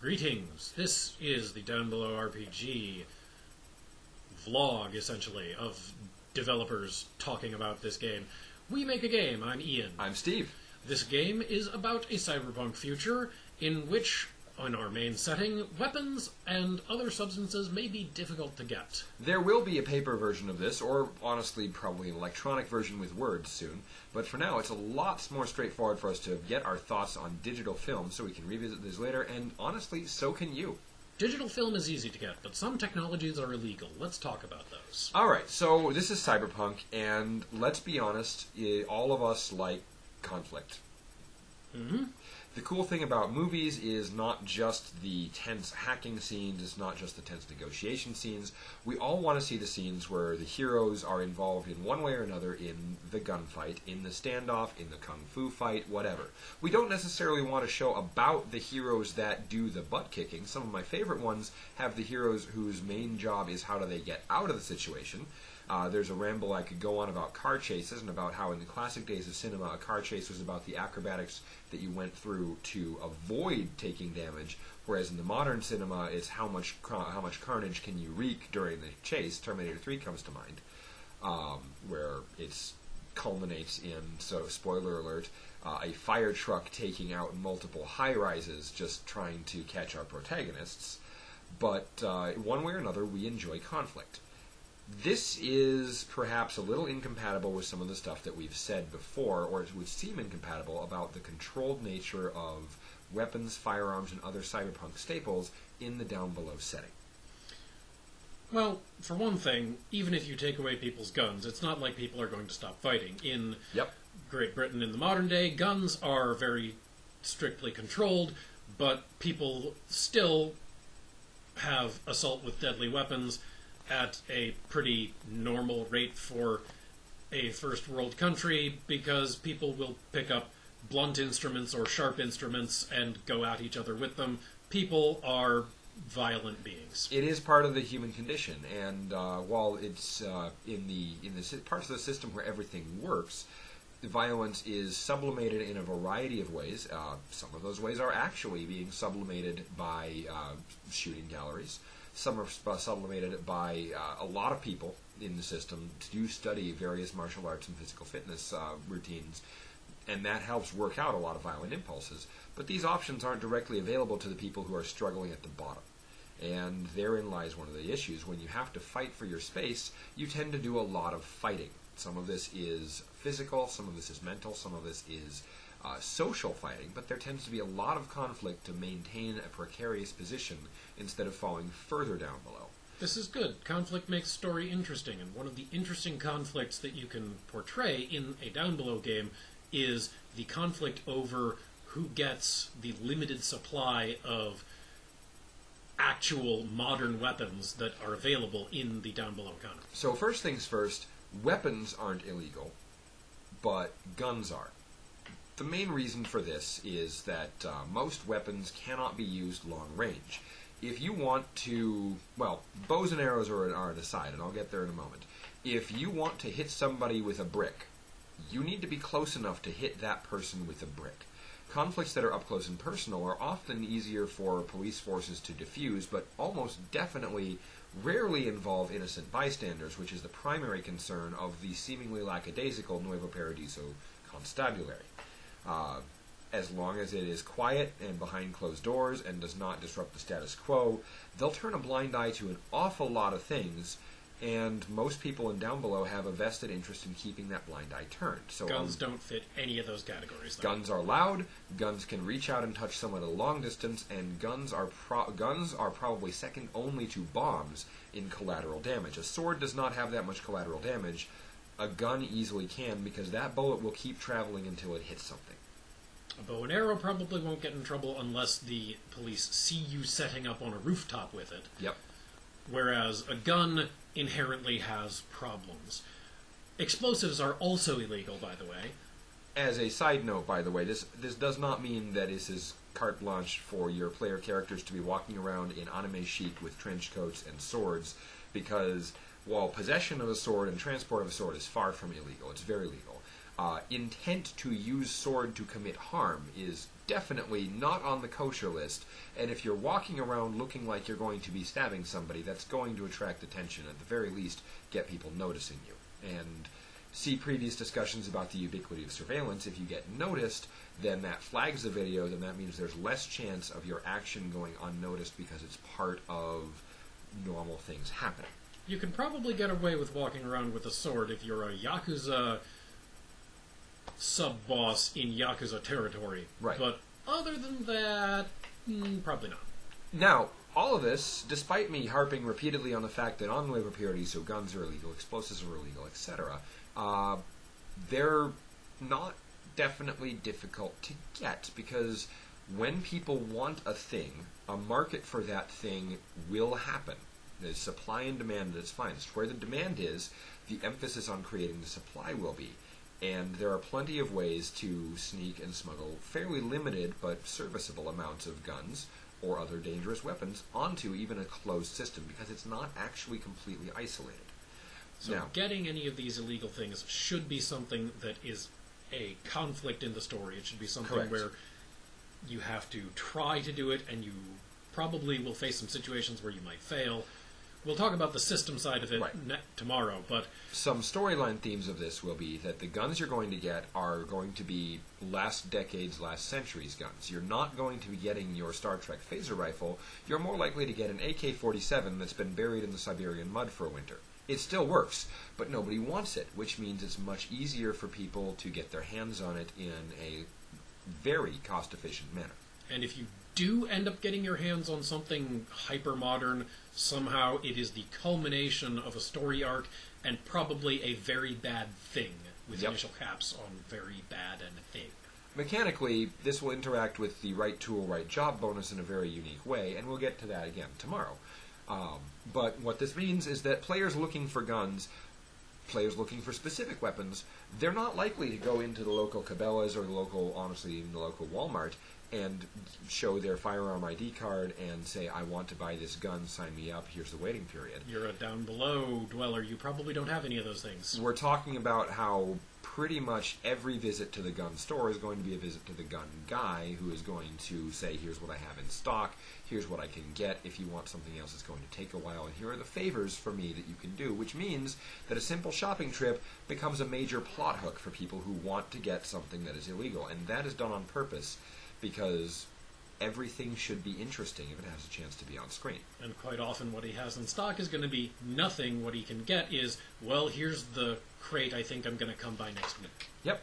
Greetings. This is the Downbelow RPG vlog, essentially, of developers talking about this game. We make a game. I'm Ian. I'm Steve. This game is about a cyberpunk future in which, in our main setting, weapons and other substances may be difficult to get. There will be a paper version of this, or honestly, probably an electronic version with words soon. But for now, it's a lot more straightforward for us to get our thoughts on digital film so we can revisit this later, and honestly, so can you. Digital film is easy to get, but some technologies are illegal. Let's talk about those. Alright, so this is cyberpunk, and let's be honest, all of us like conflict. Mm-hmm. The cool thing about movies is not just the tense hacking scenes, it's not just the tense negotiation scenes. We all want to see the scenes where the heroes are involved in one way or another in the gunfight, in the standoff, in the kung fu fight, whatever. We don't necessarily want to show about the heroes that do the butt kicking. Some of my favorite ones have the heroes whose main job is how do they get out of the situation. There's a ramble I could go on about car chases and about how in the classic days of cinema a car chase was about the acrobatics that you went through to avoid taking damage, whereas in the modern cinema it's how much carnage can you wreak during the chase. Terminator 3 comes to mind, where it culminates in, so spoiler alert, a fire truck taking out multiple high-rises just trying to catch our protagonists. But one way or another we enjoy conflict. This is perhaps a little incompatible with some of the stuff that we've said before, or it would seem incompatible about the controlled nature of weapons, firearms, and other cyberpunk staples in the Downbelow setting. Well, for one thing, even if you take away people's guns, it's not like people are going to stop fighting. In Great Britain in the modern day, guns are very strictly controlled, but people still have assault with deadly weapons at a pretty normal rate for a first world country, because people will pick up blunt instruments or sharp instruments and go at each other with them. People are violent beings. It is part of the human condition, and while it's in the parts of the system where everything works, violence is sublimated in a variety of ways. Some of those ways are actually being sublimated by shooting galleries. Some are sublimated by a lot of people in the system to do study various martial arts and physical fitness routines, and that helps work out a lot of violent impulses. But these options aren't directly available to the people who are struggling at the bottom. And therein lies one of the issues. When you have to fight for your space, you tend to do a lot of fighting. Some of this is physical, some of this is mental, some of this is social fighting, but there tends to be a lot of conflict to maintain a precarious position instead of falling further down below. This is good. Conflict makes story interesting, and one of the interesting conflicts that you can portray in a Downbelow game is the conflict over who gets the limited supply of actual modern weapons that are available in the Downbelow economy. So first things first, weapons aren't illegal, but guns are. The main reason for this is that most weapons cannot be used long range. If you want to, well, bows and arrows are an aside, and I'll get there in a moment. If you want to hit somebody with a brick, you need to be close enough to hit that person with a brick. Conflicts that are up close and personal are often easier for police forces to diffuse, but almost definitely rarely involve innocent bystanders, which is the primary concern of the seemingly lackadaisical Nuevo Paradiso constabulary. As long as it is quiet and behind closed doors and does not disrupt the status quo, they'll turn a blind eye to an awful lot of things, and most people in Downbelow have a vested interest in keeping that blind eye turned. So guns don't fit any of those categories, though. Guns are loud, guns can reach out and touch someone at a long distance, and guns are probably second only to bombs in collateral damage. A sword does not have that much collateral damage. A gun easily can, because that bullet will keep traveling until it hits something. A bow and arrow probably won't get in trouble unless the police see you setting up on a rooftop with it. Yep. Whereas a gun inherently has problems. Explosives are also illegal, by the way. As a side note, by the way, this does not mean that this is carte blanche for your player characters to be walking around in anime chic with trench coats and swords, because while possession of a sword and transport of a sword is far from illegal, it's very legal. Intent to use sword to commit harm is definitely not on the kosher list. And if you're walking around looking like you're going to be stabbing somebody, that's going to attract attention, at the very least get people noticing you. And see previous discussions about the ubiquity of surveillance. If you get noticed, then that flags the video, then that means there's less chance of your action going unnoticed because it's part of normal things happening. You can probably get away with walking around with a sword if you're a Yakuza sub-boss in Yakuza territory. Right. But other than that, probably not. Now, all of this, despite me harping repeatedly on the fact that on Nuevo Paradiso guns are illegal, explosives are illegal, etc., they're not definitely difficult to get, because when people want a thing, a market for that thing will happen. There's supply and demand at its finest. Where the demand is, the emphasis on creating the supply will be. And there are plenty of ways to sneak and smuggle fairly limited but serviceable amounts of guns or other dangerous weapons onto even a closed system, because it's not actually completely isolated. So now, getting any of these illegal things should be something that is a conflict in the story. It should be something correct. where you have to try to do it, and you probably will face some situations where you might fail. We'll talk about the system side of it tomorrow, but some storyline themes of this will be that the guns you're going to get are going to be last decade's, last century's guns. You're not going to be getting your Star Trek phaser rifle. You're more likely to get an AK-47 that's been buried in the Siberian mud for a winter. It still works, but nobody wants it, which means it's much easier for people to get their hands on it in a very cost-efficient manner. And if you do end up getting your hands on something hyper-modern, somehow it is the culmination of a story arc and probably a very bad thing, with initial caps on very bad and thing. Mechanically, this will interact with the right tool, right job bonus in a very unique way, and we'll get to that again tomorrow. But what this means is that players looking for guns, players looking for specific weapons, they're not likely to go into the local Cabela's or the local, honestly, even the local Walmart and show their firearm ID card and say, I want to buy this gun, sign me up, here's the waiting period. You're a Downbelow dweller, you probably don't have any of those things. We're talking about how pretty much every visit to the gun store is going to be a visit to the gun guy, who is going to say, here's what I have in stock, here's what I can get, if you want something else it's going to take a while, and here are the favors for me that you can do, which means that a simple shopping trip becomes a major plot hook for people who want to get something that is illegal, and that is done on purpose, because everything should be interesting if it has a chance to be on screen. And quite often what he has in stock is going to be nothing. What he can get is, well, here's the crate I think I'm going to come by next week. Yep.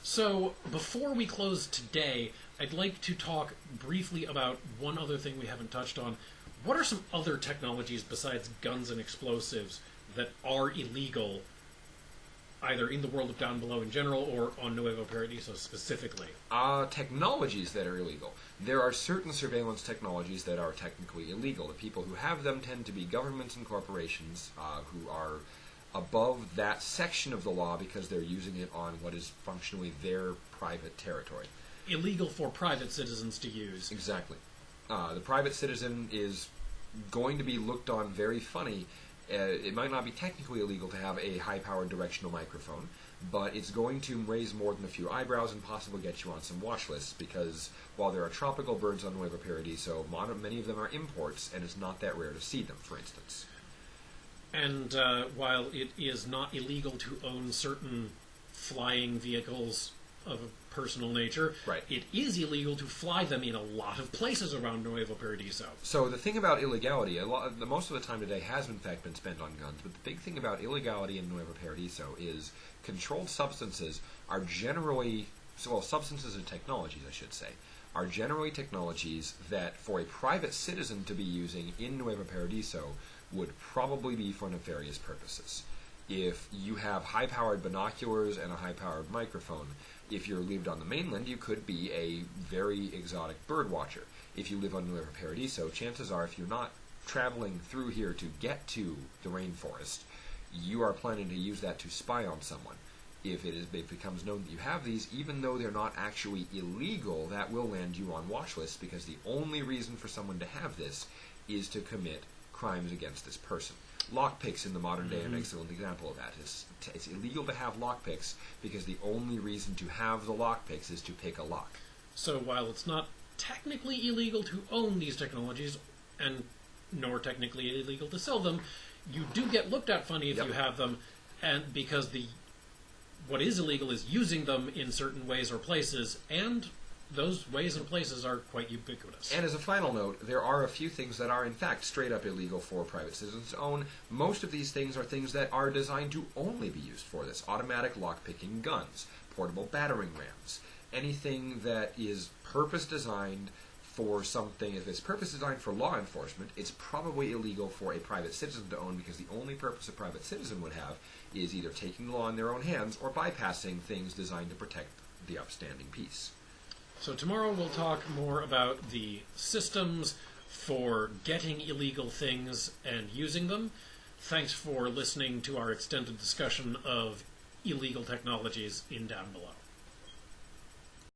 So, before we close today, I'd like to talk briefly about one other thing we haven't touched on. What are some other technologies besides guns and explosives that are illegal, either in the world of Downbelow in general or on Nuevo Paradiso specifically? Technologies that are illegal. There are certain surveillance technologies that are technically illegal. The people who have them tend to be governments and corporations who are above that section of the law because they're using it on what is functionally their private territory. Illegal for private citizens to use. Exactly. The private citizen is going to be looked on very funny. It might not be technically illegal to have a high-powered directional microphone, but it's going to raise more than a few eyebrows and possibly get you on some watch lists, because while there are tropical birds on Nuevo Paradiso, many of them are imports, and it's not that rare to see them, for instance. And while it is not illegal to own certain flying vehicles of a personal nature, right, it is illegal to fly them in a lot of places around Nuevo Paradiso. So the thing about illegality, most of the time today has in fact been spent on guns, but the big thing about illegality in Nuevo Paradiso is controlled substances are generally, substances and technologies, I should say, are generally technologies that for a private citizen to be using in Nuevo Paradiso would probably be for nefarious purposes. If you have high-powered binoculars and a high-powered microphone, if you lived on the mainland, you could be a very exotic bird watcher. If you live on Nuevo Paradiso, chances are if you're not traveling through here to get to the rainforest, you are planning to use that to spy on someone. If it becomes known that you have these, even though they're not actually illegal, that will land you on watch lists, because the only reason for someone to have this is to commit crimes against this person. Lockpicks in the modern day are an excellent example of that. It's illegal to have lockpicks because the only reason to have the lockpicks is to pick a lock. So while it's not technically illegal to own these technologies, and nor technically illegal to sell them, you do get looked at funny if you have them, and because what is illegal is using them in certain ways or places, and those ways and places are quite ubiquitous. And as a final note, there are a few things that are in fact straight up illegal for private citizens to own. Most of these things are things that are designed to only be used for this. Automatic lock-picking guns, portable battering rams, anything that is purpose designed for something. If it's purpose designed for law enforcement, it's probably illegal for a private citizen to own, because the only purpose a private citizen would have is either taking the law in their own hands or bypassing things designed to protect the upstanding peace. So tomorrow we'll talk more about the systems for getting illegal things and using them. Thanks for listening to our extended discussion of illegal technologies in Downbelow.